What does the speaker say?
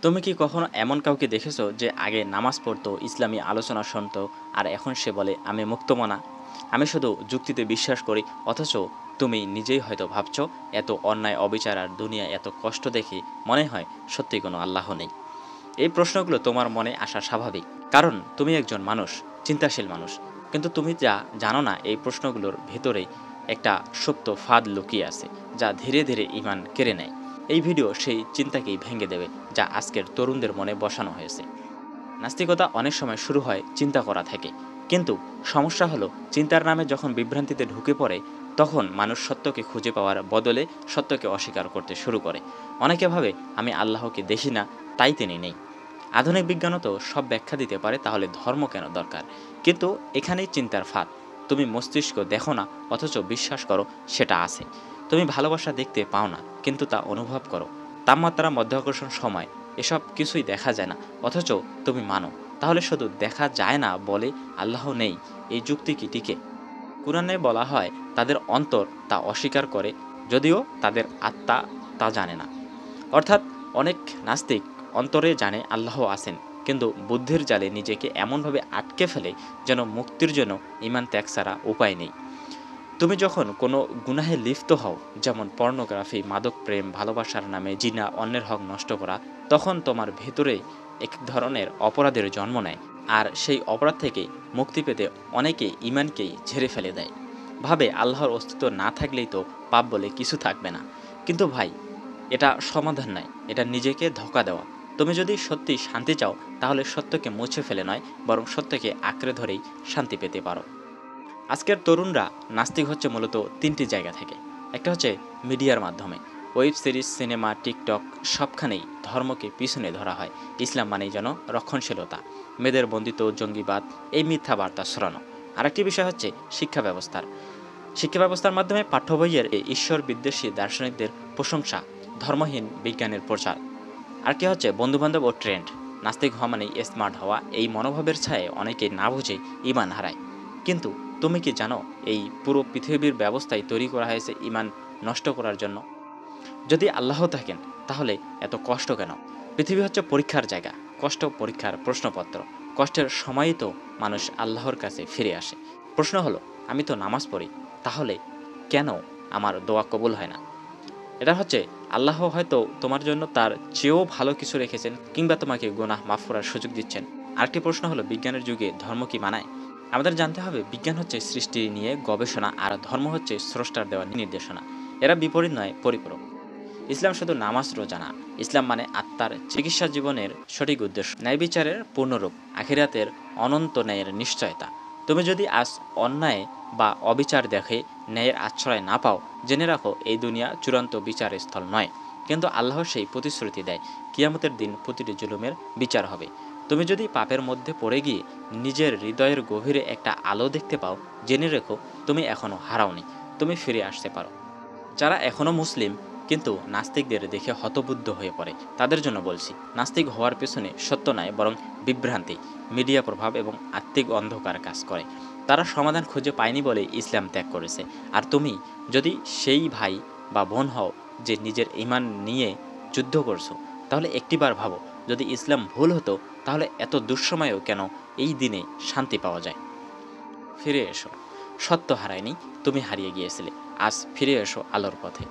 তুমি কি কখনো এমন কাউকে দেখেছো যে আগে নামাজ পড়তো, ইসলামী আলোচনা শুনতো, আর এখন সে বলে আমি মুক্তমনা, আমি শুধু যুক্তিতে বিশ্বাস করি, অথচ তুমি নিজেই হয়তো ভাবছো এত অন্যায় অবিচার আর দুনিয়া এত কষ্ট দেখে মনে হয় সত্যি কোনো আল্লাহ নেই। এই প্রশ্নগুলো তোমার মনে আসা স্বাভাবিক, কারণ তুমি একজন মানুষ, চিন্তাশীল মানুষ। কিন্তু তুমি যা জানো না, এই প্রশ্নগুলোর ভেতরে একটা সুপ্ত ফাঁদ লুকিয়ে আছে, যা ধীরে ধীরে ঈমান কেড়ে নেয়। এই ভিডিও সেই চিন্তাকেই ভেঙে দেবে, যা আজকের তরুণদের মনে বসানো হয়েছে। নাস্তিকতা অনেক সময় শুরু হয় চিন্তা করা থেকে, কিন্তু সমস্যা হলো চিন্তার নামে যখন বিভ্রান্তিতে ঢুকে পড়ে, তখন মানুষ সত্যকে খুঁজে পাওয়ার বদলে সত্যকে অস্বীকার করতে শুরু করে। অনেকে ভাবে আমি আল্লাহকে দেখি না, তাই তিনি নেই। আধুনিক বিজ্ঞানও তো সব ব্যাখ্যা দিতে পারে, তাহলে ধর্ম কেন দরকার? কিন্তু এখানেই চিন্তার ফাঁদ। তুমি মস্তিষ্ক দেখো না, অথচ বিশ্বাস করো সেটা আছে। তুমি ভালোবাসা দেখতে পাও না, কিন্তু তা অনুভব করো। তাপমাত্রা, মধ্যাকর্ষণ, সময়, এসব কিছুই দেখা যায় না, অথচ তুমি মানো। তাহলে শুধু দেখা যায় না বলে আল্লাহ নেই, এই যুক্তি কি টিকে? কুরআনে বলা হয় তাদের অন্তর তা অস্বীকার করে, যদিও তাদের আত্মা তা জানে না। অর্থাৎ অনেক নাস্তিক অন্তরে জানে আল্লাহ আছেন, কিন্তু বুদ্ধির জালে নিজেকে এমনভাবে আটকে ফেলে যেন মুক্তির জন্য ঈমান ত্যাগ ছাড়া উপায় নেই। তুমি যখন কোনো গুনাহে লিপ্ত হও, যেমন পর্নোগ্রাফি, মাদক প্রেম, ভালোবাসার নামে জিনা, অন্যের হক নষ্ট করা, তখন তোমার ভেতরে এক ধরনের অপরাধের জন্ম নেয়। আর সেই অপরাধ থেকে মুক্তি পেতে অনেকে ঈমানকেই ঝেড়ে ফেলে দেয়, ভাবে আল্লাহর অস্তিত্ব না থাকলেই তো পাপ বলে কিছু থাকবে না। কিন্তু ভাই, এটা সমাধান নয়, এটা নিজেকে ধোঁকা দেওয়া। তুমি যদি সত্যি শান্তি চাও, তাহলে সত্যকে মুছে ফেলে নয়, বরং সত্যকে আঁকড়ে ধরেই শান্তি পেতে পারো। আজকের তরুণরা নাস্তিক হচ্ছে মূলত তিনটি জায়গা থেকে। একটা হচ্ছে মিডিয়ার মাধ্যমে, ওয়েব সিরিজ, সিনেমা, টিকটক, সবখানেই ধর্মকে পিছনে ধরা হয়। ইসলাম মানেই যেন রক্ষণশীলতা, মেয়েদের বন্দিত, জঙ্গিবাদ, এই মিথ্যা বার্তা ছড়ানো। আরেকটি বিষয় হচ্ছে শিক্ষা ব্যবস্থার মাধ্যমে পাঠ্য বইয়ের এই ঈশ্বর বিদ্বেষী দার্শনিকদের প্রশংসা, ধর্মহীন বিজ্ঞানের প্রচার। আর কি হচ্ছে বন্ধুবান্ধব ও ট্রেন্ড। নাস্তিক হওয়া মানেই স্মার্ট হওয়া, এই মনোভাবের ছায়ে অনেকে না বুঝে ঈমান হারায়। কিন্তু তুমি কি জানো, এই পুরো পৃথিবীর ব্যবস্থাই তৈরি করা হয়েছে ঈমান নষ্ট করার জন্য? যদি আল্লাহ থাকেন, তাহলে এত কষ্ট কেন? পৃথিবী হচ্ছে পরীক্ষার জায়গা, কষ্ট পরীক্ষার প্রশ্নপত্র। কষ্টের সময়ই তো মানুষ আল্লাহর কাছে ফিরে আসে। প্রশ্ন হলো, আমি তো নামাজ পড়ি, তাহলে কেন আমার দোয়া কবুল হয় না? এটা হচ্ছে আল্লাহ হয়তো তোমার জন্য তার চেয়েও ভালো কিছু রেখেছেন, কিংবা তোমাকে গুনাহ মাফ করার সুযোগ দিচ্ছেন। আরেকটি প্রশ্ন হলো, বিজ্ঞানের যুগে ধর্ম কি মানায়? আমাদের জানতে হবে, বিজ্ঞান হচ্ছে সৃষ্টি নিয়ে গবেষণা, আর ধর্ম হচ্ছে স্রষ্টার দেওয়া নির্দেশনা। এরা বিপরীত নয়, পরিপূরক। ইসলাম শুধু নামাজ রোজা না, ইসলাম মানে আত্মার চিকিৎসা, জীবনের সঠিক উদ্দেশ্য, ন্যায় বিচারের পূর্ণরূপ, আখিরাতের অনন্ত ন্যায়ের নিশ্চয়তা। তুমি যদি আজ অন্যায় বা অবিচার দেখে ন্যায়ের আশ্রয় না পাও, জেনে রাখো এই দুনিয়া চূড়ান্ত বিচারের স্থল নয়। কিন্তু আল্লাহ সেই প্রতিশ্রুতি দেয়, কিয়ামতের দিন প্রতিটি জুলুমের বিচার হবে। তুমি যদি পাপের মধ্যে পড়ে গিয়ে নিজের হৃদয়ের গভীরে একটা আলো দেখতে পাও, জেনে রেখো তুমি এখনও হারাওনি, তুমি ফিরে আসতে পারো। যারা এখনও মুসলিম কিন্তু নাস্তিকদের দেখে হতবুদ্ধ হয়ে পড়ে, তাদের জন্য বলছি, নাস্তিক হওয়ার পেছনে সত্য নয়, বরং বিভ্রান্তি, মিডিয়া প্রভাব এবং আত্মিক অন্ধকার কাজ করে। তারা সমাধান খুঁজে পায়নি বলে ইসলাম ত্যাগ করেছে। আর তুমি যদি সেই ভাই বা বোন হও যে নিজের ঈমান নিয়ে যুদ্ধ করছো, তাহলে একটিবার ভাবো, যদি ইসলাম ভুল হতো, তাহলে এত দুঃসময়েও কেন এই দিনে শান্তি পাওয়া যায়? ফিরে এসো, সত্য হারায়নি, তুমি হারিয়ে গিয়েছিলে। আজ ফিরে এসো আলোর পথে।